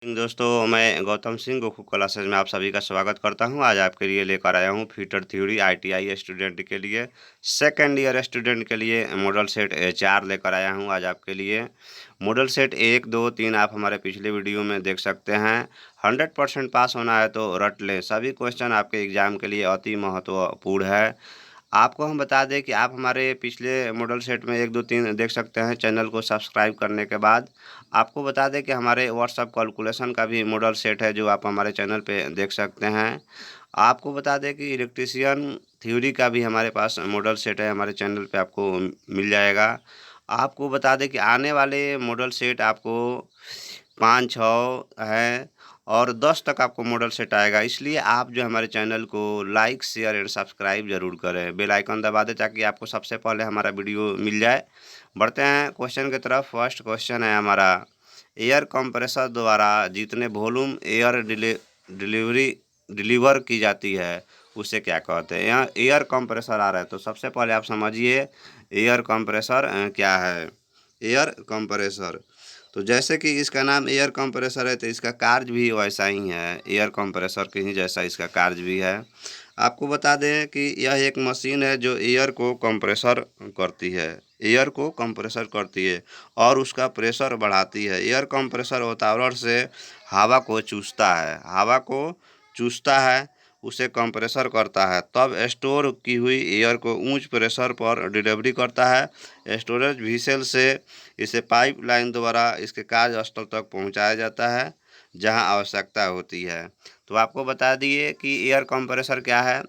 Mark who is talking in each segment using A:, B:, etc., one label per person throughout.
A: दोस्तों, मैं गौतम सिंह गोकुल क्लासेज में आप सभी का स्वागत करता हूं। आज आपके लिए लेकर आया हूं फीटर थ्योरी आईटीआई स्टूडेंट के लिए, सेकेंड ईयर स्टूडेंट के लिए मॉडल सेट 4 लेकर आया हूं आज आपके लिए। मॉडल सेट 1, 2, 3 आप हमारे पिछले वीडियो में देख सकते हैं। 100% पास होना है तो रट लें, सभी क्वेश्चन आपके एग्ज़ाम के लिए अति महत्वपूर्ण है। आपको हम बता दें कि आप हमारे पिछले मॉडल सेट में 1, 2, 3 देख सकते हैं। चैनल को सब्सक्राइब करने के बाद आपको बता दें कि हमारे व्हाट्सअप कैलकुलेशन का भी मॉडल सेट है जो आप हमारे चैनल पे देख सकते हैं। आपको बता दें कि इलेक्ट्रीशियन थ्योरी का भी हमारे पास मॉडल सेट है, हमारे चैनल पे आपको मिल जाएगा। आपको बता दें कि आने वाले मॉडल सेट आपको 5, 6 है और 10 तक आपको मॉडल सेट आएगा। इसलिए आप जो हमारे चैनल को लाइक, शेयर एंड सब्सक्राइब ज़रूर करें। बेल आइकन दबा दें ताकि आपको सबसे पहले हमारा वीडियो मिल जाए। बढ़ते हैं क्वेश्चन की तरफ। फर्स्ट क्वेश्चन है हमारा, एयर कंप्रेसर द्वारा जितने वॉल्यूम एयर डिलीवर की जाती है उसे क्या कहते हैं। यहाँ एयर कंप्रेसर आ रहा है तो सबसे पहले आप समझिए एयर कंप्रेसर क्या है। एयर कंप्रेसर तो जैसे कि इसका नाम एयर कंप्रेसर है तो इसका कार्य भी वैसा ही है, एयर कंप्रेसर के ही जैसा इसका कार्य भी है। आपको बता दें कि यह एक मशीन है जो एयर को कंप्रेसर करती है, एयर को कंप्रेसर करती है और उसका प्रेशर बढ़ाती है। एयर कंप्रेसर वातावरण से हवा को चूसता है, हवा को चूसता है, उसे कंप्रेसर करता है, तब स्टोर की हुई एयर को उच्च प्रेशर पर डिलीवरी करता है। स्टोरेज व्हीसल से इसे पाइपलाइन द्वारा इसके कार्यस्थल तक पहुंचाया जाता है जहां आवश्यकता होती है। तो आपको बता दिए कि एयर कंप्रेसर क्या है।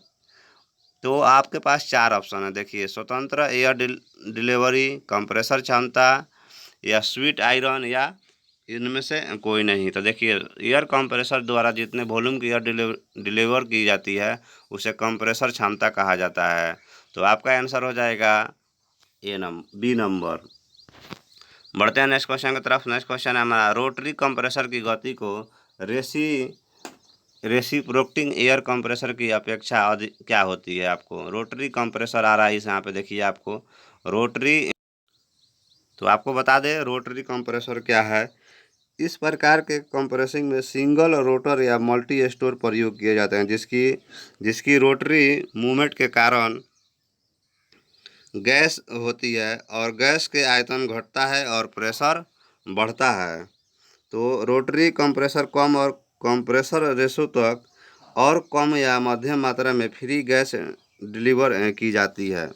A: तो आपके पास 4 ऑप्शन है, देखिए, स्वतंत्र एयर डिलीवरी, कंप्रेसर क्षमता या स्वीट आयरन या इनमें से कोई नहीं। तो देखिए, एयर कंप्रेसर द्वारा जितने वॉल्यूम की एयर डिलीवर की जाती है उसे कंप्रेसर क्षमता कहा जाता है। तो आपका आंसर हो जाएगा बी नंबर। बढ़ते हैं नेक्स्ट क्वेश्चन की तरफ। नेक्स्ट क्वेश्चन है हमारा, रोटरी कंप्रेसर की गति को रेसिप्रोकेटिंग एयर कंप्रेसर की अपेक्षा अधिक क्या होती है। आपको रोटरी कंप्रेसर आ रहा है इस यहाँ पे, देखिए आपको रोटरी। तो आपको बता दें रोटरी कंप्रेसर क्या है। इस प्रकार के कंप्रेसिंग में सिंगल रोटर या मल्टी स्टोर प्रयोग किए जाते हैं जिसकी जिसकी रोटरी मूवमेंट के कारण गैस होती है और गैस के आयतन घटता है और प्रेशर बढ़ता है। तो रोटरी कंप्रेसर कम और कंप्रेसर रेशो तक और कम या मध्यम मात्रा में फ्री गैस डिलीवर की जाती है।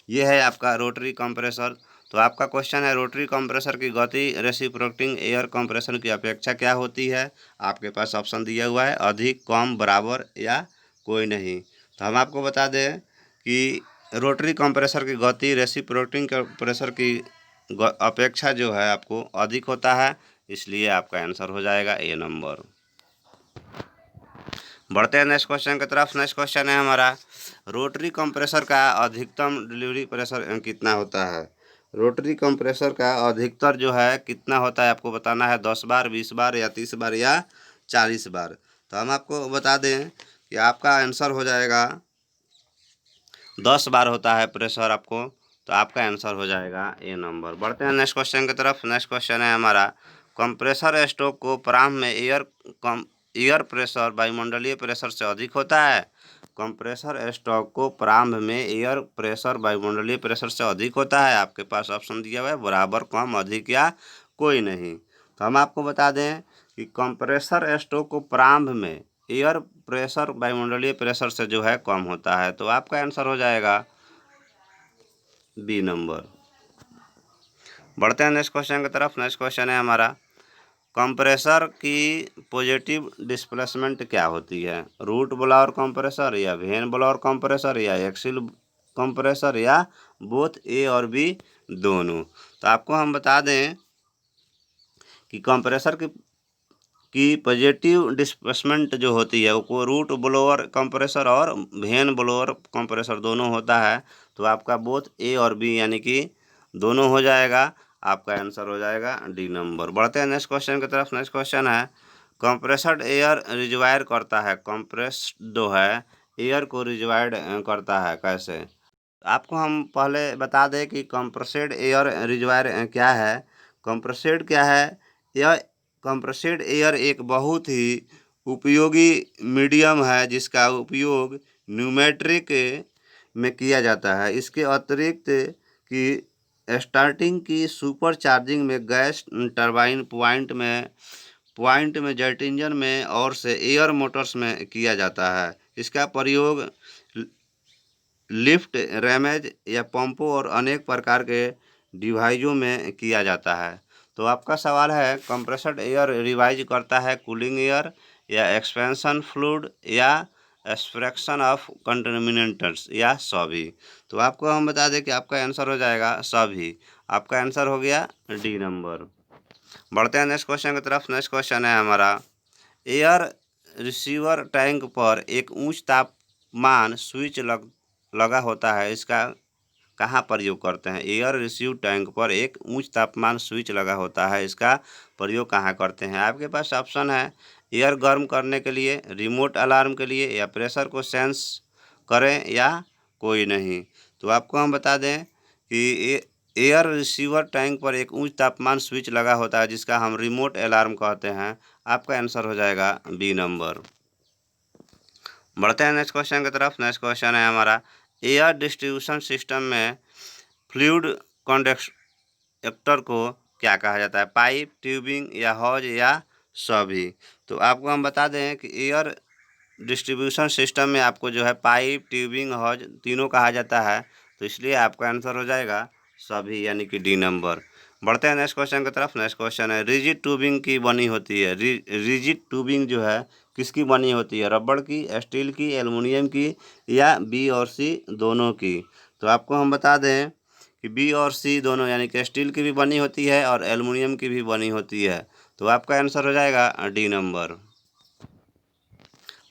A: ये है आपका रोटरी कंप्रेसर। तो आपका क्वेश्चन है, रोटरी कंप्रेसर की गति रेसिप्रोकेटिंग एयर कंप्रेसर की अपेक्षा क्या होती है। आपके पास ऑप्शन दिया हुआ है, अधिक, कम, बराबर या कोई नहीं। तो हम आपको बता दें कि रोटरी कंप्रेसर की गति रेसिप्रोकेटिंग कंप्रेसर की अपेक्षा जो है आपको अधिक होता है, इसलिए आपका आंसर हो जाएगा ए नंबर। बढ़ते हैं नेक्स्ट क्वेश्चन की तरफ। नेक्स्ट क्वेश्चन है हमारा, रोटरी कंप्रेसर का अधिकतम डिलीवरी प्रेशर कितना होता है। रोटरी कंप्रेसर का अधिकतर जो है कितना होता है आपको बताना है, 10 बार, 20 बार या 30 बार या 40 बार। तो हम आपको बता दें कि आपका आंसर हो जाएगा 10 बार होता है प्रेशर आपको, तो आपका आंसर हो जाएगा ए नंबर। बढ़ते हैं नेक्स्ट क्वेश्चन की तरफ। नेक्स्ट क्वेश्चन है हमारा, कंप्रेसर स्ट्रोक को प्रारंभ में एयर प्रेशर वायुमंडलीय प्रेशर से अधिक होता है। कंप्रेसर स्ट्रोक को प्रारंभ में एयर प्रेशर वायुमंडलीय प्रेशर से अधिक होता है। आपके पास ऑप्शन दिया हुआ है, बराबर, कम, अधिक या कोई नहीं। तो हम आपको बता दें कि कंप्रेसर स्ट्रोक को प्रारंभ में एयर प्रेशर वायुमंडलीय प्रेशर से जो है कम होता है। तो आपका आंसर हो जाएगा बी नंबर। बढ़ते हैं नेक्स्ट क्वेश्चन की तरफ। नेक्स्ट क्वेश्चन है हमारा, कंप्रेसर की पॉजिटिव डिस्प्लेसमेंट क्या होती है। रूट ब्लोअर कंप्रेसर या वेन ब्लोअर कंप्रेसर या एक्सिल कंप्रेसर या बोथ ए और बी दोनों। तो आपको हम बता दें कि कंप्रेसर की पॉजिटिव डिस्प्लेसमेंट जो होती है वो रूट ब्लोअर कंप्रेसर और वेन ब्लोअर कंप्रेसर दोनों होता है। तो आपका बोथ ए और बी यानी कि दोनों हो जाएगा। आपका आंसर हो जाएगा डी नंबर। बढ़ते हैं नेक्स्ट क्वेश्चन की तरफ। नेक्स्ट क्वेश्चन है, कंप्रेसड एयर रिजवायर करता है, कंप्रेस्ड जो है एयर को रिजवायर्ड करता है कैसे। आपको हम पहले बता दें कि कंप्रेस्ड एयर रिजवायर क्या है। कंप्रेस्ड क्या है, यह कंप्रेस्ड एयर एक बहुत ही उपयोगी मीडियम है जिसका उपयोग न्यूमेट्रिक में किया जाता है। इसके अतिरिक्त कि स्टार्टिंग की सुपर चार्जिंग में गैस टरबाइन पॉइंट में जेट इंजन में और से एयर मोटर्स में किया जाता है। इसका प्रयोग लिफ्ट, रैमेज या पंपों और अनेक प्रकार के डिवाइसों में किया जाता है। तो आपका सवाल है कंप्रेस्ड एयर रिवाइज करता है कूलिंग एयर या एक्सपेंशन फ्लूइड या एक्सट्रैक्शन ऑफ कंटामिनेंट्स या सभी। तो आपको हम बता दें कि आपका आंसर हो जाएगा सभी। आपका आंसर हो गया डी नंबर। बढ़ते हैं नेक्स्ट क्वेश्चन की तरफ। नेक्स्ट क्वेश्चन है हमारा, एयर रिसीवर टैंक पर एक उच्च तापमान स्विच लगा होता है, इसका कहाँ प्रयोग करते हैं? एयर रिसीव टैंक पर एक उच्च तापमान स्विच लगा होता है, इसका प्रयोग कहाँ करते हैं? आपके पास ऑप्शन है एयर गर्म करने के लिए, रिमोट अलार्म के लिए, या प्रेशर को सेंस करें, या कोई नहीं। तो आपको हम बता दें कि एयर रिसीवर टैंक पर एक उच्च तापमान स्विच लगा होता है जिसका हम रिमोट अलार्म कहते हैं। आपका आंसर हो जाएगा बी नंबर। बढ़ते हैं नेक्स्ट क्वेश्चन की तरफ। नेक्स्ट क्वेश्चन है हमारा, एयर डिस्ट्रीब्यूशन सिस्टम में फ्लूइड कंडक्टर को क्या कहा जाता है? पाइप, ट्यूबिंग या हॉज या सभी। तो आपको हम बता दें कि एयर डिस्ट्रीब्यूशन सिस्टम में आपको जो है पाइप, ट्यूबिंग, हॉज तीनों कहा जाता है, तो इसलिए आपका आंसर हो जाएगा सभी, यानी कि डी नंबर। बढ़ते हैं नेक्स्ट क्वेश्चन की तरफ। नेक्स्ट क्वेश्चन है, रिजिड ट्यूबिंग की बनी होती है, रिजिड ट्यूबिंग जो है किसकी बनी होती है? रबड़ की, स्टील की, एल्युमिनियम की, या बी और सी दोनों की। तो आपको हम बता दें कि बी और सी दोनों, यानी कि स्टील की भी बनी होती है और एल्युमिनियम की भी बनी होती है। तो आपका आंसर हो जाएगा डी नंबर।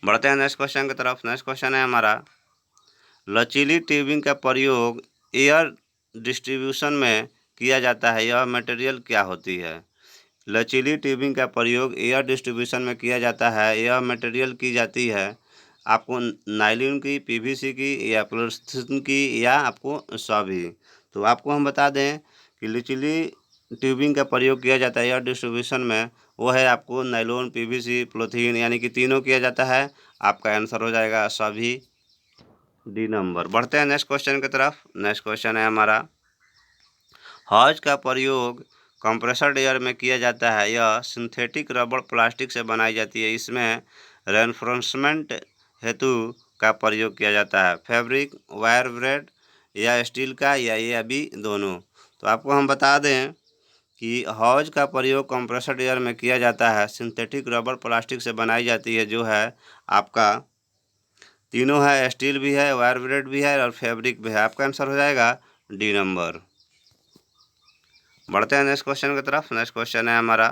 A: बढ़ते हैं नेक्स्ट क्वेश्चन की तरफ। नेक्स्ट क्वेश्चन है हमारा, लचीली ट्यूबिंग का प्रयोग एयर डिस्ट्रीब्यूशन में किया जाता है, यह मटेरियल क्या होती है? लचीली ट्यूबिंग का प्रयोग एयर डिस्ट्रीब्यूशन में किया जाता है, यह मटेरियल की जाती है आपको नायलॉन की, पीवीसी की, या पॉलीथीन की, या आपको सभी। तो आपको हम बता दें कि लचीली ट्यूबिंग का प्रयोग किया जाता है एयर डिस्ट्रीब्यूशन में, वो है आपको नायलॉन, पीवीसी, पॉलीथीन, यानी कि तीनों किया जाता है। आपका आंसर हो जाएगा सभी, डी नंबर। बढ़ते हैं नेक्स्ट क्वेश्चन की तरफ। नेक्स्ट क्वेश्चन है हमारा, हॉज का प्रयोग कंप्रेसर एयर में किया जाता है, यह सिंथेटिक रबड़ प्लास्टिक से बनाई जाती है, इसमें रेनफोर्समेंट हेतु का प्रयोग किया जाता है, फैब्रिक, वायर ब्रेड, या स्टील का, या बी दोनों। तो आपको हम बता दें कि हॉज का प्रयोग कंप्रेसर एयर में किया जाता है, सिंथेटिक रबड़ प्लास्टिक से बनाई जाती है, जो है आपका तीनों है, स्टील भी है, वायर ब्रेड भी है और फैब्रिक भी है। आपका आंसर हो जाएगा डी नंबर। बढ़ते हैं नेक्स्ट क्वेश्चन की तरफ। नेक्स्ट क्वेश्चन है हमारा,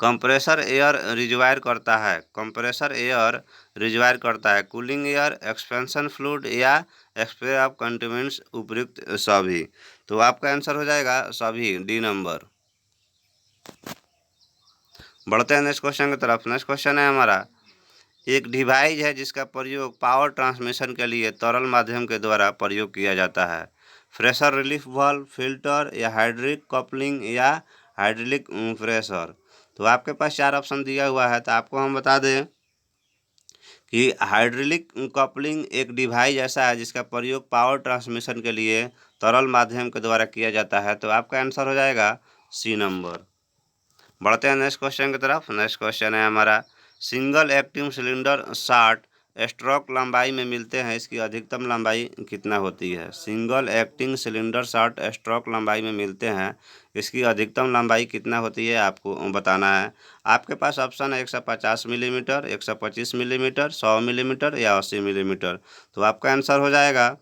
A: कंप्रेसर एयर रिजवायर करता है, कंप्रेसर एयर रिजवायर करता है कूलिंग एयर, एक्सपेंशन फ्लूइड, या एक्सपे ऑफ कंटिन्यूस उपयुक्त सभी। तो आपका आंसर हो जाएगा सभी, डी नंबर। बढ़ते हैं नेक्स्ट क्वेश्चन की तरफ। नेक्स्ट क्वेश्चन है हमारा, एक डिवाइस है जिसका प्रयोग पावर ट्रांसमिशन के लिए तरल माध्यम के द्वारा प्रयोग किया जाता है, प्रेशर रिलीफ वाल्व, फिल्टर, या हाइड्रोलिक कपलिंग, या हाइड्रोलिक प्रेशर। तो आपके पास चार ऑप्शन दिया हुआ है, तो आपको हम बता दें कि हाइड्रोलिक कपलिंग एक डिवाइस ऐसा है जिसका प्रयोग पावर ट्रांसमिशन के लिए तरल माध्यम के द्वारा किया जाता है। तो आपका आंसर हो जाएगा सी नंबर। बढ़ते हैं नेक्स्ट क्वेश्चन की तरफ। नेक्स्ट क्वेश्चन है हमारा, सिंगल एक्टिव सिलेंडर 60 स्ट्रोक लंबाई में मिलते हैं, इसकी अधिकतम लंबाई कितना होती है? सिंगल एक्टिंग सिलेंडर 60 स्ट्रोक लंबाई में मिलते हैं, इसकी अधिकतम लंबाई कितना होती है आपको बताना है। आपके पास ऑप्शन है 150 मिलीमीटर, 125 मिलीमीटर, 100 मिलीमीटर, या 80 मिलीमीटर। तो आपका आंसर हो जाएगा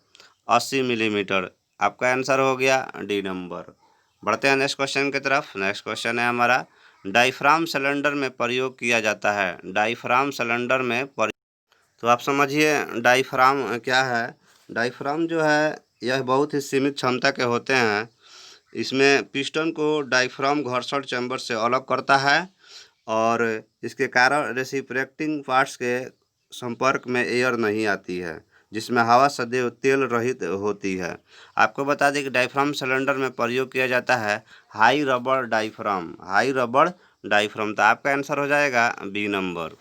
A: 80 मिलीमीटर। आपका आंसर हो गया डी नंबर। बढ़ते हैं नेक्स्ट क्वेश्चन की तरफ। नेक्स्ट क्वेश्चन है हमारा, डायफ्राम सिलेंडर में प्रयोग किया जाता है, डायफ्राम सिलेंडर में तो आप समझिए डायफ्राम क्या है। डायफ्राम जो है यह बहुत ही सीमित क्षमता के होते हैं, इसमें पिस्टन को डायफ्राम घर्षण चैम्बर से अलग करता है और इसके कारण रेसिप्रोकेटिंग पार्ट्स के संपर्क में एयर नहीं आती है, जिसमें हवा सदैव तेल रहित होती है। आपको बता दें कि डायफ्राम सिलेंडर में प्रयोग किया जाता है हाई रबड़ डायफ्राम, हाई रबड़ डायफ्राम। तो आपका आंसर हो जाएगा बी नंबर।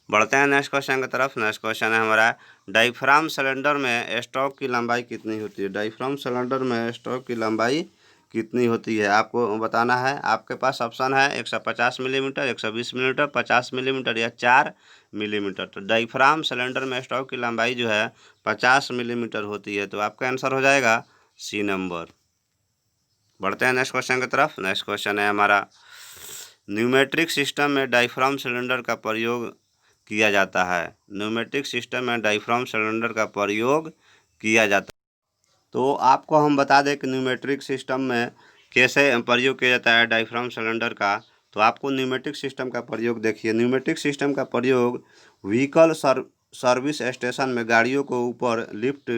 A: बढ़ते हैं नेक्स्ट क्वेश्चन की तरफ। नेक्स्ट क्वेश्चन है हमारा, डायफ्राम सिलेंडर में स्टॉक की लंबाई कितनी होती है? डायफ्राम सिलेंडर में स्टॉक की लंबाई कितनी होती है आपको बताना है। आपके पास ऑप्शन है 150 मिलीमीटर, 120 मिलीमीटर, 50 मिलीमीटर या 4 मिलीमीटर। तो डायफ्राम सिलेंडर में स्टॉक की लंबाई जो है 50 मिलीमीटर होती है। तो आपका आंसर हो जाएगा सी नंबर। बढ़ते हैं नेक्स्ट क्वेश्चन की तरफ। नेक्स्ट क्वेश्चन है हमारा, न्यूमेट्रिक सिस्टम में डायफ्राम सिलेंडर का प्रयोग किया जाता है। न्यूमेट्रिक सिस्टम में डायफ्राम सिलेंडर का प्रयोग किया जाता है। तो आपको हम बता दें कि न्यूमेट्रिक सिस्टम में कैसे प्रयोग किया जाता है डायफ्राम सिलेंडर का। तो आपको न्यूमेट्रिक सिस्टम का प्रयोग देखिए, न्यूमेट्रिक सिस्टम का प्रयोग व्हीकल सर्विस स्टेशन में गाड़ियों को ऊपर लिफ्ट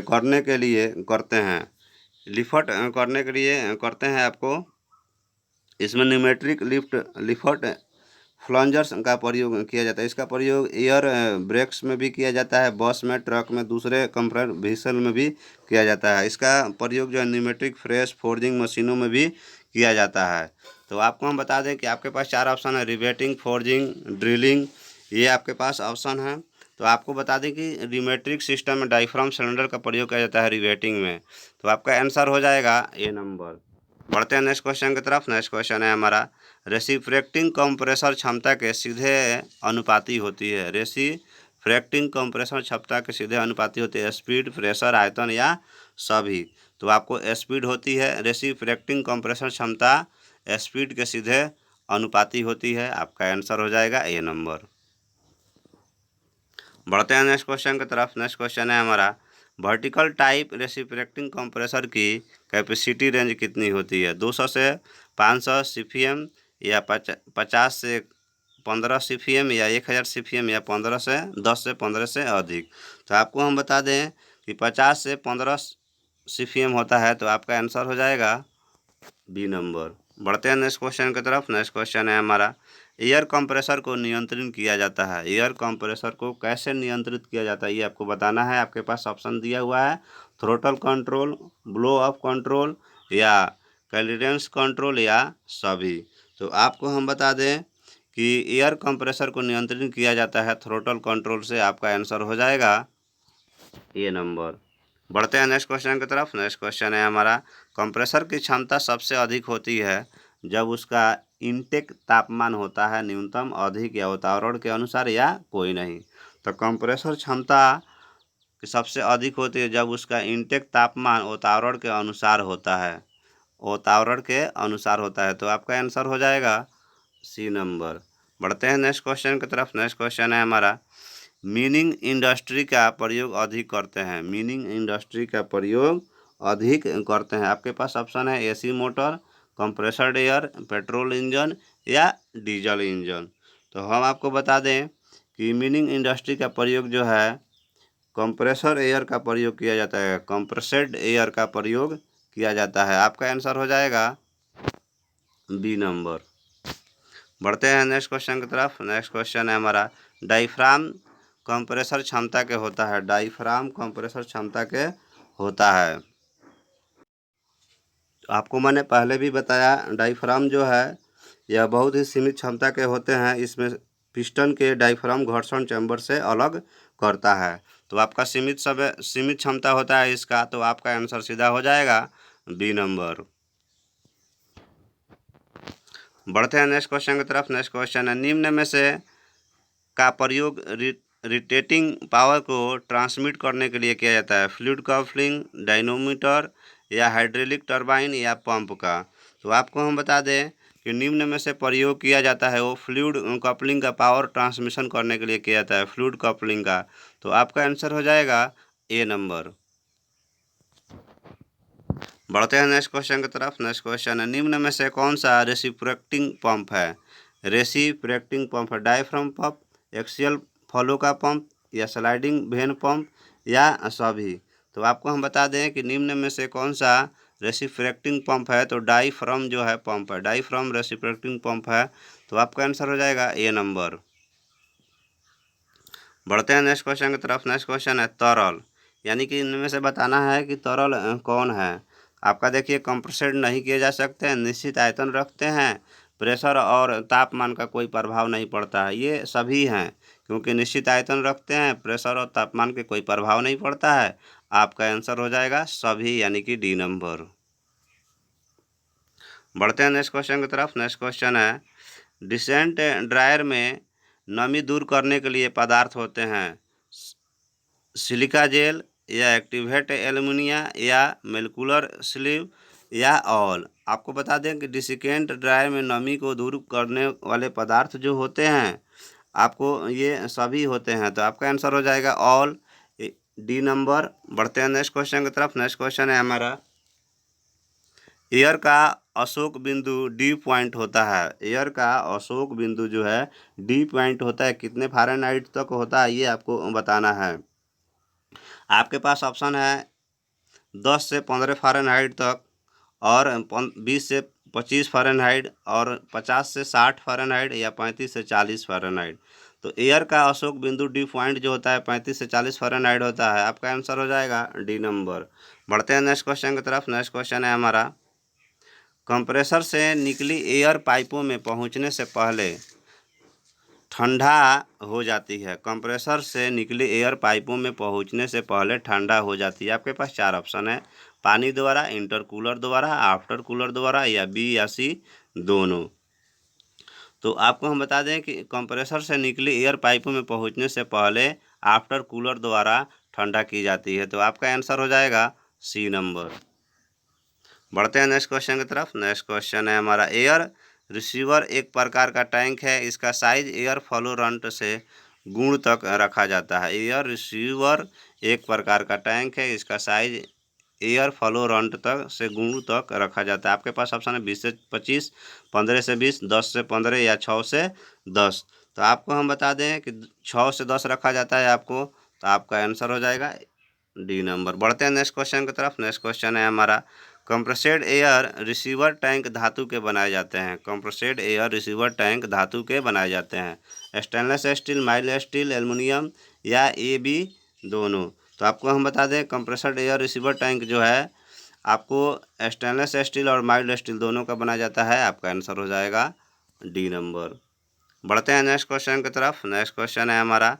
A: करने के लिए करते हैं। लिफ्ट करने के लिए करते हैं आपको। इसमें न्यूमेट्रिक लिफ्ट फ्लंजर्स का प्रयोग किया जाता है। इसका प्रयोग एयर ब्रेक्स में भी किया जाता है, बस में, ट्रक में, दूसरे कंप्रेसर व्हीकल में भी किया जाता है। इसका प्रयोग जो है न्यूमेट्रिक फ्रेश फोर्जिंग मशीनों में भी किया जाता है। तो आपको हम बता दें कि आपके पास 4 ऑप्शन है, रिवेटिंग, फोर्जिंग, ड्रिलिंग, ये आपके पास ऑप्शन है। तो आपको बता दें कि न्यूमेट्रिक सिस्टम में डायफ्राम सिलेंडर का प्रयोग किया जाता है रिवेटिंग में। तो आपका आंसर हो जाएगा ए नंबर। बढ़ते हैं नेक्स्ट क्वेश्चन की तरफ। नेक्स्ट क्वेश्चन है हमारा, रेसिप्रोकेटिंग कंप्रेसर क्षमता के सीधे अनुपाती होती है। रेसिप्रोकेटिंग कंप्रेसर क्षमता के सीधे अनुपाती होती है, स्पीड, प्रेशर, आयतन या सभी। तो आपको स्पीड होती है, रेसिप्रोकेटिंग कंप्रेसर क्षमता स्पीड के सीधे अनुपाती होती है। आपका आंसर हो जाएगा ए नंबर। बढ़ते हैं नेक्स्ट क्वेश्चन की तरफ। नेक्स्ट क्वेश्चन है हमारा, वर्टिकल टाइप रेसिप्रोकेटिंग कंप्रेसर की कैपेसिटी रेंज कितनी होती है? 200 से 500 सीपीएम या 50 से 15 सीपीएम या 1000 सीपीएम या 15 से 10 से 15 से अधिक। तो आपको हम बता दें कि 50 से 15 सीपीएम होता है। तो आपका आंसर हो जाएगा बी नंबर। बढ़ते हैं नेक्स्ट क्वेश्चन की तरफ। नेक्स्ट क्वेश्चन है हमारा, एयर कंप्रेसर को नियंत्रित किया जाता है। एयर कंप्रेसर को कैसे नियंत्रित किया जाता है ये आपको बताना है। आपके पास ऑप्शन दिया हुआ है, throttle control, blow of control या क्लियरेंस कंट्रोल या सभी। तो आपको हम बता दें कि एयर कंप्रेसर को नियंत्रित किया जाता है थ्रोटल कंट्रोल से। आपका आंसर हो जाएगा ए नंबर। बढ़ते हैं नेक्स्ट क्वेश्चन की तरफ। नेक्स्ट क्वेश्चन है हमारा, कंप्रेसर की क्षमता सबसे अधिक होती है जब उसका इनटेक तापमान होता है न्यूनतम, अधिक या वातावरण के अनुसार या कोई नहीं। तो कंप्रेसर क्षमता सबसे अधिक होती है जब उसका इनटेक तापमान वातावरण के अनुसार होता है, वातावरण के अनुसार होता है। तो आपका आंसर हो जाएगा सी नंबर। बढ़ते हैं नेक्स्ट क्वेश्चन की तरफ। नेक्स्ट क्वेश्चन है हमारा, मीनिंग इंडस्ट्री का प्रयोग अधिक करते हैं। मीनिंग इंडस्ट्री का प्रयोग अधिक करते हैं। आपके पास ऑप्शन है AC motor, compressed air, petrol engine या डीजल इंजन। तो हम आपको बता दें कि मीनिंग इंडस्ट्री का प्रयोग जो है कंप्रेसर एयर का प्रयोग किया जाता है, कंप्रेसर्ड एयर का प्रयोग किया जाता है। आपका आंसर हो जाएगा बी नंबर। बढ़ते हैं नेक्स्ट क्वेश्चन की तरफ। नेक्स्ट क्वेश्चन है हमारा, डायफ्राम कंप्रेसर क्षमता के होता है। डायफ्राम कंप्रेसर क्षमता के होता है। आपको मैंने पहले भी बताया, डायफ्राम जो है यह बहुत ही सीमित क्षमता के होते हैं। इसमें पिस्टन के डायफ्राम घर्षण चैम्बर से अलग करता है। तो आपका सीमित क्षमता होता है इसका। तो आपका आंसर सीधा हो जाएगा बी नंबर। बढ़ते हैं नेक्स्ट क्वेश्चन की तरफ। नेक्स्ट क्वेश्चन है, निम्न में से का प्रयोग रोटेटिंग पावर को ट्रांसमिट करने के लिए किया जाता है? फ्लूइड कपलिंग, डायनोमीटर या हाइड्रोलिक टरबाइन या पंप का। तो आपको हम बता दें कि निम्न में से प्रयोग किया जाता है वो फ्लूइड कपलिंग का पावर ट्रांसमिशन करने के लिए किया जाता है, फ्लूइड कपलिंग का। तो आपका आंसर हो जाएगा ए नंबर। बढ़ते हैं नेक्स्ट क्वेश्चन की तरफ। नेक्स्ट क्वेश्चन है, निम्न में से कौन सा रेसिप्रोकेटिंग पंप है? रेसिप्रोकेटिंग पंप है डायफ्राम पंप, एक्सियल फ्लो का पंप या स्लाइडिंग वेन पंप या सभी। तो आपको हम बता दें कि निम्न में से कौन सा रेसिप्रोकेटिंग पंप है। तो डायफ्राम जो है पंप है, डायफ्राम रेसिप्रोकेटिंग पंप है। तो आपका आंसर हो जाएगा ए नंबर। बढ़ते हैं नेक्स्ट क्वेश्चन की तरफ। नेक्स्ट क्वेश्चन है, तरल, यानी कि इनमें से बताना है कि तरल कौन है। आपका देखिए कंप्रेस्ड नहीं किए जा सकते हैं, निश्चित आयतन रखते हैं, प्रेशर और तापमान का कोई प्रभाव नहीं पड़ता है, ये सभी हैं। क्योंकि निश्चित आयतन रखते हैं, प्रेशर और तापमान के कोई प्रभाव नहीं पड़ता है, आपका आंसर हो जाएगा सभी, यानी कि डी नंबर। बढ़ते हैं नेक्स्ट क्वेश्चन की तरफ। नेक्स्ट क्वेश्चन है, डिसेंट ड्रायर में नमी दूर करने के लिए पदार्थ होते हैं सिलिका जेल या एक्टिवेट एल्युमिनिया या मोलिकुलर स्लीव या ऑल। आपको बता दें कि डिसेंट ड्रायर में नमी को दूर करने वाले पदार्थ जो होते हैं आपको ये सभी होते हैं, तो आपका आंसर हो जाएगा ऑल, डी नंबर। बढ़ते हैं नेक्स्ट क्वेश्चन की तरफ। नेक्स्ट क्वेश्चन है हमारा, एयर का अशोक बिंदु डी पॉइंट होता है। एयर का अशोक बिंदु जो है डी पॉइंट होता है, कितने फ़ारेनहाइट तक होता है ये आपको बताना है। आपके पास ऑप्शन है 10 से 15 फ़ारेनहाइट तक, और 20 से 25 फ़ारेनहाइट, और 50 से 60 फ़ारेनहाइट, या 35 से 40 फ़ारेनहाइट। तो एयर का अशोक बिंदु डी पॉइंट जो होता है 35 से 40 फ़ारेनहाइट होता है, आपका आंसर हो जाएगा डी नंबर। बढ़ते हैं नेक्स्ट क्वेश्चन की तरफ। नेक्स्ट क्वेश्चन है हमारा, कंप्रेसर से निकली एयर पाइपों में पहुंचने से पहले ठंडा हो जाती है। कंप्रेसर से निकली एयर पाइपों में पहुंचने से पहले ठंडा हो जाती है। आपके पास 4 ऑप्शन है, पानी द्वारा, इंटरकूलर द्वारा, आफ्टर कूलर द्वारा, या बी या सी दोनों। तो आपको हम बता दें कि कंप्रेसर से निकली एयर पाइपों में पहुंचने से पहले आफ्टर कूलर द्वारा ठंडा की जाती है, तो आपका आंसर हो जाएगा सी नंबर। बढ़ते हैं नेक्स्ट क्वेश्चन की तरफ। नेक्स्ट क्वेश्चन है हमारा, एयर रिसीवर एक प्रकार का टैंक है, इसका साइज एयर फ्लोरंट से गुण तक रखा जाता है। एयर रिसीवर एक प्रकार का टैंक है, इसका साइज एयर फ्लोरंट तक से गुण तक रखा जाता है। आपके पास ऑप्शन है 20 से 25, 15 से 20, 10 से 15, या 6 से 10। तो आपको हम बता दें कि 6 से 10 रखा जाता है आपको, तो आपका आंसर हो जाएगा डी नंबर। बढ़ते हैं नेक्स्ट क्वेश्चन की तरफ। नेक्स्ट क्वेश्चन है हमारा, कंप्रेस्ड एयर रिसीवर टैंक धातु के बनाए जाते हैं। कंप्रेस्ड एयर रिसीवर टैंक धातु के बनाए जाते हैं, stainless steel, mild steel, aluminium, या ए बी दोनों। तो आपको हम बता दें कंप्रेस्ड एयर रिसीवर टैंक जो है आपको स्टेनलेस स्टील और माइल्ड स्टील दोनों का बनाया जाता है, आपका आंसर हो जाएगा डी नंबर। बढ़ते हैं नेक्स्ट क्वेश्चन की तरफ। नेक्स्ट क्वेश्चन है हमारा,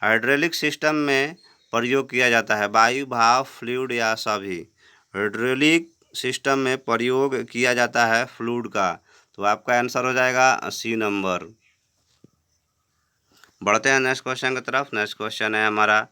A: हाइड्रोलिक सिस्टम में प्रयोग किया जाता है वायु, भाप, फ्लूइड, या सभी। हाइड्रोलिक सिस्टम में प्रयोग किया जाता है फ्लूइड का, तो आपका आंसर हो जाएगा सी नंबर। बढ़ते हैं नेक्स्ट क्वेश्चन की तरफ। नेक्स्ट क्वेश्चन है हमारा,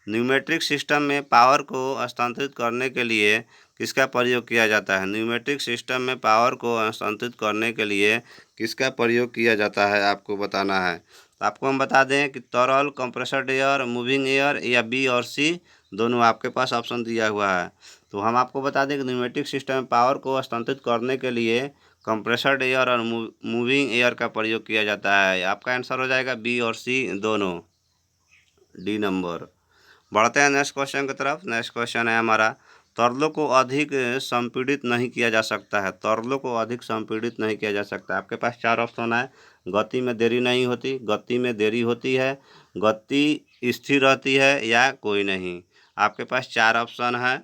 A: न्यूमेट्रिक सिस्टम में पावर को हस्तांतरित करने के लिए किसका प्रयोग किया जाता है। न्यूमेट्रिक सिस्टम में पावर को हस्तांतरित करने के लिए किसका प्रयोग किया जाता है, आपको बताना है। तो आपको हम बता दें कि तरल, कंप्रेसर्ड एयर, मूविंग एयर, या बी और सी दोनों आपके पास ऑप्शन दिया हुआ है। तो हम आपको बता दें कि न्यूमेटिक सिस्टम में पावर को हस्तांतरित करने के लिए कंप्रेसर्ड एयर और मूविंग एयर का प्रयोग किया जाता है, आपका आंसर हो जाएगा बी और सी दोनों, डी नंबर। बढ़ते हैं नेक्स्ट क्वेश्चन की तरफ। नेक्स्ट क्वेश्चन है हमारा, तरलों को अधिक संपीड़ित नहीं किया जा सकता है। तरलों को अधिक संपीड़ित नहीं किया जा सकता। आपके पास 4 ऑप्शन है, गति में देरी नहीं होती, गति में देरी होती है, गति स्थिर रहती है, या कोई नहीं। आपके पास 4 ऑप्शन है,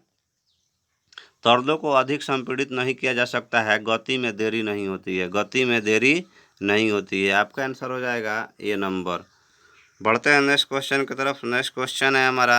A: तरलों को अधिक संपीड़ित नहीं किया जा सकता है, गति में देरी नहीं होती है, गति में देरी नहीं होती है, आपका आंसर हो जाएगा ए नंबर। बढ़ते हैं नेक्स्ट क्वेश्चन की तरफ। नेक्स्ट क्वेश्चन है हमारा,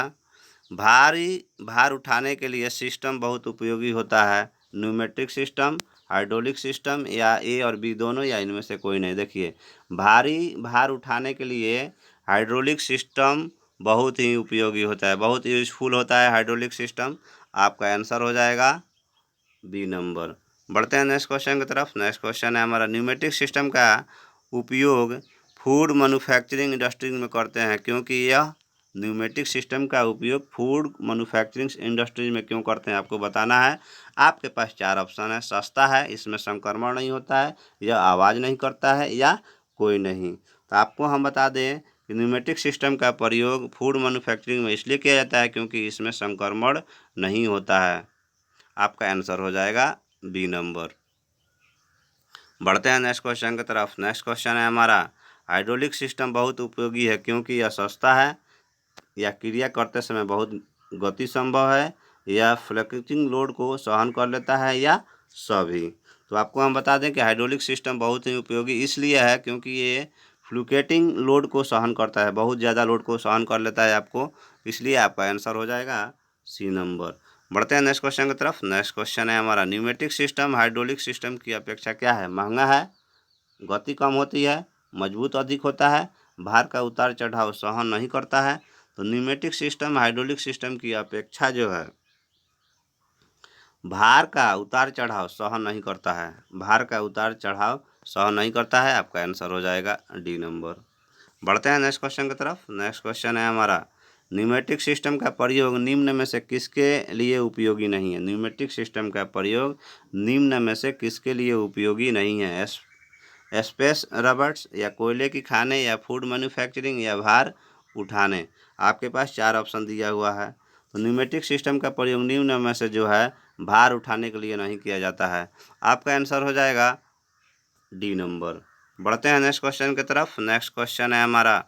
A: भारी भार उठाने के लिए सिस्टम बहुत उपयोगी होता है, न्यूमेट्रिक सिस्टम, हाइड्रोलिक सिस्टम, या ए और बी दोनों, या इनमें से कोई नहीं। देखिए, भारी भार उठाने के लिए हाइड्रोलिक सिस्टम बहुत ही उपयोगी होता है, बहुत यूजफुल होता है हाइड्रोलिक सिस्टम, आपका आंसर हो जाएगा बी नंबर। बढ़ते हैं नेक्स्ट क्वेश्चन की तरफ। नेक्स्ट क्वेश्चन है हमारा, न्यूमेटिक सिस्टम का उपयोग फूड मैन्युफैक्चरिंग इंडस्ट्री में करते हैं, क्योंकि यह न्यूमेटिक सिस्टम का उपयोग फूड मैन्युफैक्चरिंग इंडस्ट्रीज में क्यों करते हैं, आपको बताना है। आपके पास 4 ऑप्शन है, सस्ता है, इसमें संक्रमण नहीं होता है, यह आवाज़ नहीं करता है, या कोई नहीं। तो आपको हम बता दें कि न्यूमेटिक सिस्टम का प्रयोग फूड मैन्युफैक्चरिंग में इसलिए किया जाता है क्योंकि इसमें संक्रमण नहीं होता है, आपका आंसर हो जाएगा बी नंबर। बढ़ते हैं नेक्स्ट क्वेश्चन की तरफ। नेक्स्ट क्वेश्चन है हमारा, हाइड्रोलिक सिस्टम बहुत उपयोगी है क्योंकि यह सस्ता है, या क्रिया करते समय बहुत गति संभव है, या फ्लक्चुएटिंग लोड को सहन कर लेता है या सभी। तो आपको हम बता दें कि हाइड्रोलिक सिस्टम बहुत ही उपयोगी इसलिए है क्योंकि ये फ्लक्चुएटिंग लोड को सहन करता है, बहुत ज़्यादा लोड को सहन कर लेता है आपको, इसलिए आपका आंसर हो जाएगा सी नंबर। बढ़ते हैं नेक्स्ट क्वेश्चन की तरफ। नेक्स्ट क्वेश्चन है हमारा, न्यूमेटिक सिस्टम हाइड्रोलिक सिस्टम की अपेक्षा क्या है? महंगा है, गति कम होती है, मजबूत अधिक होता है, भार का उतार चढ़ाव सहन नहीं करता है। तो न्यूमेटिक सिस्टम हाइड्रोलिक सिस्टम की अपेक्षा जो है भार का उतार चढ़ाव सहन नहीं करता है, भार का उतार चढ़ाव सहन नहीं करता है। आपका आंसर हो जाएगा डी नंबर। बढ़ते हैं नेक्स्ट क्वेश्चन की तरफ। नेक्स्ट क्वेश्चन है हमारा, न्यूमेटिक सिस्टम का प्रयोग निम्न में से किसके लिए उपयोगी नहीं है? न्यूमेटिक सिस्टम का प्रयोग निम्न में से किसके लिए उपयोगी नहीं है? स्पेस रबर्स या कोयले की खाने या फूड मैन्युफैक्चरिंग या भार उठाने। आपके पास 4 ऑप्शन दिया हुआ है। तो न्यूमेटिक सिस्टम का प्रयोग निम्न में से जो है भार उठाने के लिए नहीं किया जाता है। आपका आंसर हो जाएगा डी नंबर। बढ़ते हैं नेक्स्ट क्वेश्चन की तरफ। नेक्स्ट क्वेश्चन है हमारा,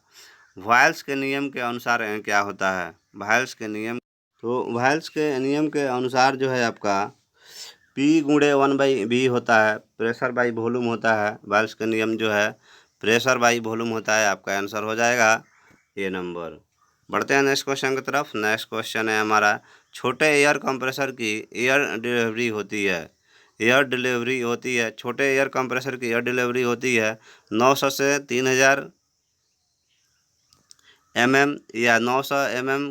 A: वायल्स के नियम के अनुसार क्या होता है? वायल्स के नियम, तो वायल्स के नियम के अनुसार जो है आपका P/1/V होता है, प्रेशर बाई वॉल्यूम होता है। वायल्स का नियम जो है प्रेशर बाई वॉल्यूम होता है। आपका आंसर हो जाएगा ए नंबर। बढ़ते हैं नेक्स्ट क्वेश्चन की तरफ। नेक्स्ट क्वेश्चन है हमारा, छोटे एयर कंप्रेसर की एयर डिलीवरी होती है, छोटे एयर कंप्रेसर की एयर डिलीवरी होती है 900 से 3000 mm या 900 mm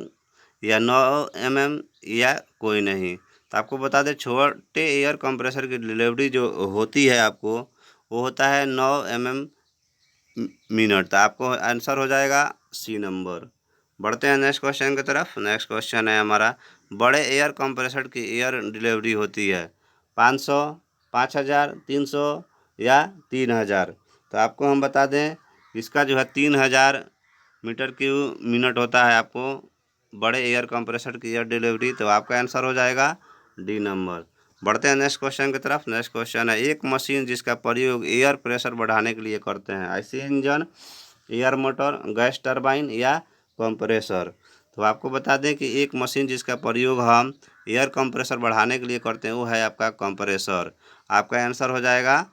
A: या 9 mm या कोई नहीं। तो आपको बता दें, छोटे एयर कंप्रेसर की डिलीवरी जो होती है आपको वो होता है 9 mm मिनट। तो आपको आंसर हो जाएगा सी नंबर। बढ़ते हैं नेक्स्ट क्वेश्चन की तरफ। नेक्स्ट क्वेश्चन है हमारा, बड़े एयर कंप्रेसर की एयर डिलीवरी होती है 500, 5000, 300 या 3000। तो आपको हम बता दें इसका जो है 3000 मीटर क्यूब मिनट होता है आपको बड़े एयर कंप्रेसर की एयर डिलीवरी। तो आपका आंसर हो जाएगा डी नंबर। बढ़ते हैं नेक्स्ट क्वेश्चन की तरफ। नेक्स्ट क्वेश्चन है, एक मशीन जिसका प्रयोग एयर प्रेशर बढ़ाने के लिए करते हैं, IC engine, air motor, gas turbine या कंप्रेसर। तो आपको बता दें कि एक मशीन जिसका प्रयोग हम एयर कंप्रेसर बढ़ाने के लिए करते हैं वो है आपका कंप्रेसर। आपका आंसर हो जाएगा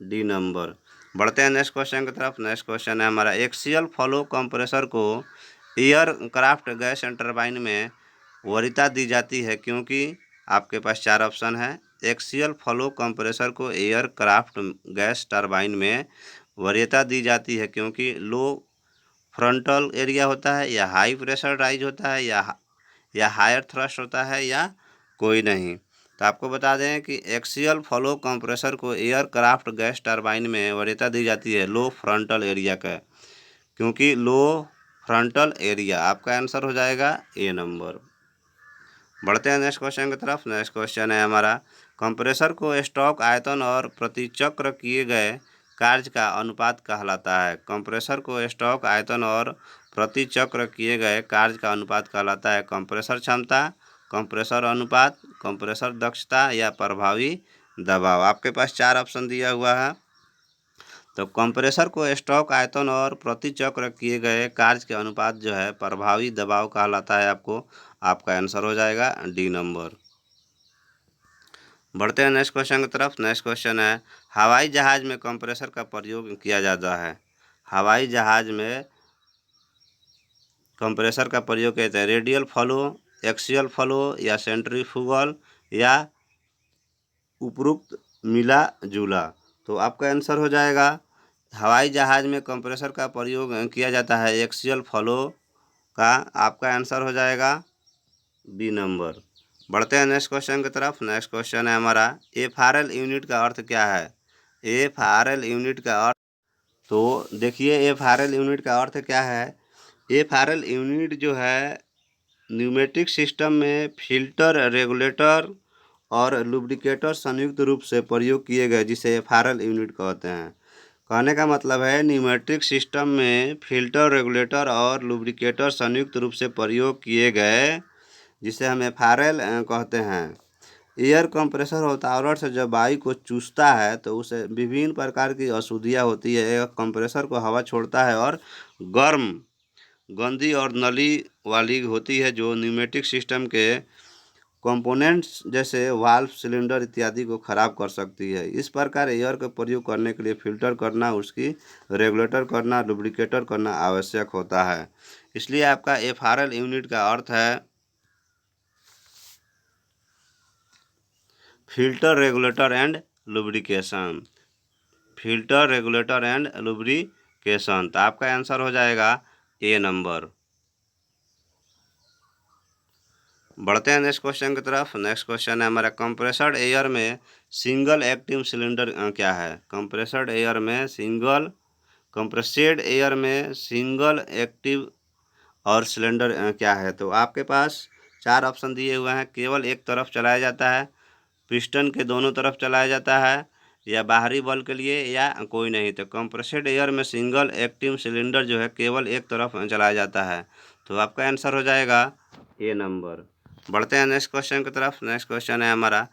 A: डी नंबर। बढ़ते हैं नेक्स्ट क्वेश्चन की तरफ। नेक्स्ट क्वेश्चन है हमारा, एक्सियल फ्लो कंप्रेसर को एयर क्राफ्ट गैस टरबाइन में वरीयता दी जाती है क्योंकि आपके पास 4 ऑप्शन है। एक्सियल फ्लो कंप्रेसर को एयर क्राफ्ट गैस टरबाइन में वरीयता दी जाती है क्योंकि लो फ्रंटल एरिया होता है या हाई प्रेशर राइज होता है या हायर थ्रस्ट होता है या कोई नहीं। तो आपको बता दें कि एक्सियल फ्लो कंप्रेसर को एयर क्राफ्ट गैस टरबाइन में वरीयता दी जाती है लो फ्रंटल एरिया का, क्योंकि लो फ्रंटल एरिया। आपका आंसर हो जाएगा ए नंबर। बढ़ते हैं नेक्स्ट क्वेश्चन की तरफ। नेक्स्ट क्वेश्चन है हमारा, कंप्रेसर को स्टॉक आयतन और प्रति चक्र किए गए कार्य का अनुपात कहलाता है। कंप्रेसर को स्टॉक आयतन और प्रति चक्र किए गए कार्य का अनुपात कहलाता है कंप्रेसर क्षमता, कंप्रेसर अनुपात, कंप्रेसर दक्षता या प्रभावी दबाव। आपके पास 4 ऑप्शन दिया हुआ है। तो कंप्रेसर को स्टॉक आयतन और प्रति चक्र किए गए कार्य के अनुपात जो है प्रभावी दबाव कहलाता है आपको। आपका आंसर हो जाएगा डी नंबर। बढ़ते हैं नेक्स्ट क्वेश्चन की तरफ। नेक्स्ट क्वेश्चन है, हवाई जहाज में कंप्रेसर का प्रयोग किया जाता है। हवाई जहाज में कंप्रेसर का प्रयोग किया जाता है रेडियल फ्लो, एक्सियल फ्लो या सेंट्रीफ्यूगल या उपरोक्त मिला जुला। तो आपका आंसर हो जाएगा, हवाई जहाज में कंप्रेसर का प्रयोग किया जाता है एक्सियल फ्लो का। आपका आंसर हो जाएगा बी नंबर। बढ़ते हैं नेक्स्ट क्वेश्चन की तरफ। नेक्स्ट क्वेश्चन है हमारा, एफआरएल यूनिट का अर्थ क्या है? एफआरएल यूनिट का अर्थ, तो देखिए एफआरएल यूनिट का अर्थ क्या है। एफआरएल यूनिट जो है न्यूमेटिक सिस्टम में फिल्टर, रेगुलेटर और लुब्रिकेटर संयुक्त रूप से प्रयोग किए गए जिसे एफआरएल यूनिट कहते हैं। कहने का मतलब है न्यूमेटिक सिस्टम में फिल्टर, रेगुलेटर और लुब्रिकेटर संयुक्त रूप से प्रयोग किए गए जिसे हम एफआरएल कहते हैं। एयर कंप्रेसर वातावरण से जब वायु को चूसता है तो उसे विभिन्न प्रकार की अशुद्धियाँ होती है। एयर कंप्रेसर को हवा छोड़ता है और गर्म, गंदी और नली वाली होती है जो न्यूमेटिक सिस्टम के कंपोनेंट्स जैसे वाल्व, सिलेंडर इत्यादि को खराब कर सकती है। इस प्रकार एयर का प्रयोग करने के लिए फिल्टर करना, उसकी रेगुलेटर करना, लुब्रिकेटर करना आवश्यक होता है। इसलिए आपका FRL यूनिट का अर्थ है filter, regulator and lubrication. Filter, regulator and lubrication. तो आपका आंसर हो जाएगा ए नंबर। बढ़ते हैं नेक्स्ट क्वेश्चन की तरफ। नेक्स्ट क्वेश्चन है हमारा, कंप्रेसर्ड एयर में सिंगल एक्टिव सिलेंडर क्या है? कंप्रेसर्ड एयर में सिंगल कंप्रेस्ड एयर में सिंगल एक्टिव और सिलेंडर क्या है? तो आपके पास चार ऑप्शन दिए हुए हैं। केवल एक तरफ चलाया जाता है, पिस्टन के दोनों तरफ चलाया जाता है, या बाहरी बल के लिए, या कोई नहीं। तो कंप्रेस्ड एयर में सिंगल एक्टिव सिलेंडर जो है केवल एक तरफ चलाया जाता है। तो आपका आंसर हो जाएगा ए नंबर। बढ़ते हैं नेक्स्ट क्वेश्चन की तरफ। नेक्स्ट क्वेश्चन है हमारा,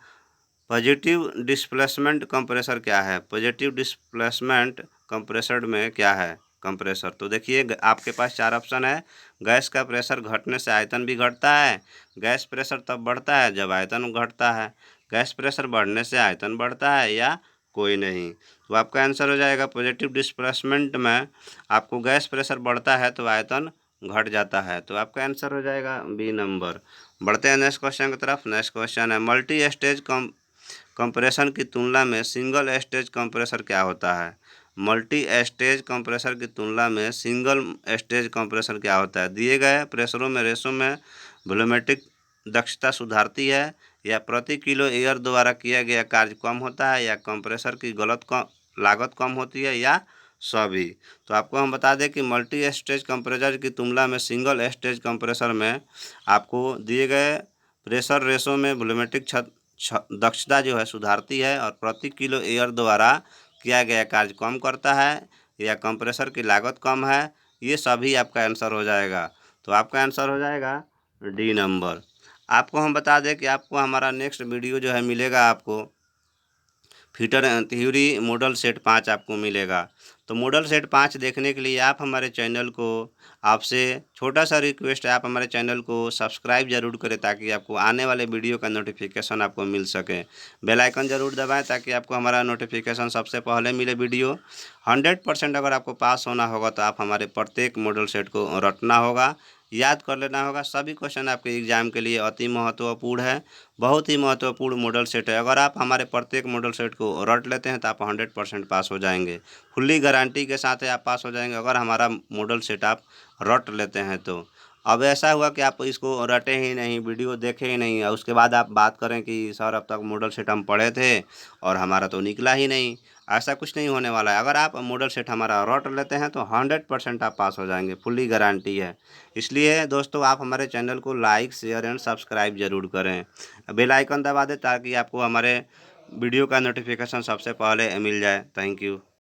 A: पॉजिटिव डिस्प्लेसमेंट कंप्रेसर क्या है? पॉजिटिव डिस्प्लेसमेंट कंप्रेसर में क्या है कंप्रेसर? तो देखिए आपके पास चार ऑप्शन है। गैस का प्रेशर घटने से आयतन भी घटता है, गैस प्रेशर तब बढ़ता है जब आयतन घटता है, गैस प्रेशर बढ़ने से आयतन बढ़ता है, या कोई नहीं। तो आपका आंसर हो जाएगा पॉजिटिव डिस्प्लेसमेंट में आपको गैस प्रेशर बढ़ता है तो आयतन घट जाता है। तो आपका आंसर हो जाएगा बी नंबर। बढ़ते हैं नेक्स्ट क्वेश्चन की तरफ। नेक्स्ट क्वेश्चन है, मल्टी स्टेज कंप्रेशन की तुलना में सिंगल स्टेज कंप्रेसर क्या होता है? मल्टी स्टेज कंप्रेसर की तुलना में सिंगल स्टेज कंप्रेसर क्या होता है? दिए गए प्रेशरों में रेशों में वॉल्यूमेट्रिक दक्षता सुधारती है, या प्रति किलो एयर द्वारा किया गया कार्य कम होता है, या कंप्रेसर की लागत कम होती है, या सभी। तो आपको हम बता दें कि मल्टी स्टेज कंप्रेसर की तुलना में सिंगल स्टेज कंप्रेसर में आपको दिए गए प्रेशर रेशो में वॉल्यूमेट्रिक दक्षता जो है सुधारती है, और प्रति किलो एयर द्वारा किया गया कार्य कम करता है, या कंप्रेसर की लागत कम है। ये सभी आपका आंसर हो जाएगा। तो आपका आंसर हो जाएगा डी नंबर। आपको हम बता दें कि आपको हमारा नेक्स्ट वीडियो जो है मिलेगा, आपको फिटर थ्योरी मॉडल सेट 5 आपको मिलेगा। तो मॉडल सेट 5 देखने के लिए आप हमारे चैनल को, आपसे छोटा सा रिक्वेस्ट है, आप हमारे चैनल को सब्सक्राइब जरूर करें ताकि आपको आने वाले वीडियो का नोटिफिकेशन आपको मिल सके। बेल आइकन जरूर दबाएं ताकि आपको हमारा नोटिफिकेशन सबसे पहले मिले वीडियो। 100% अगर आपको पास होना होगा तो आप हमारे प्रत्येक मॉडल सेट को रटना होगा, याद कर लेना होगा। सभी क्वेश्चन आपके एग्जाम के लिए अति महत्वपूर्ण है, बहुत ही महत्वपूर्ण मॉडल सेट है। अगर आप हमारे प्रत्येक मॉडल सेट को रट लेते हैं तो आप 100% पास हो जाएंगे। फुल्ली गारंटी के साथ आप पास हो जाएंगे अगर हमारा मॉडल सेट आप रट लेते हैं तो। अब ऐसा हुआ कि आप इसको रटे ही नहीं, वीडियो देखे ही नहीं, और उसके बाद आप बात करें कि सर अब तक मॉडल सेट हम पढ़े थे और हमारा तो निकला ही नहीं। ऐसा कुछ नहीं होने वाला है। अगर आप मॉडल सेट हमारा रट लेते हैं तो 100% आप पास हो जाएंगे, फुल्ली गारंटी है। इसलिए दोस्तों आप हमारे चैनल को लाइक, शेयर एंड सब्सक्राइब जरूर करें, बेल आइकन दबा दें ताकि आपको हमारे वीडियो का नोटिफिकेशन सबसे पहले मिल जाए। Thank you.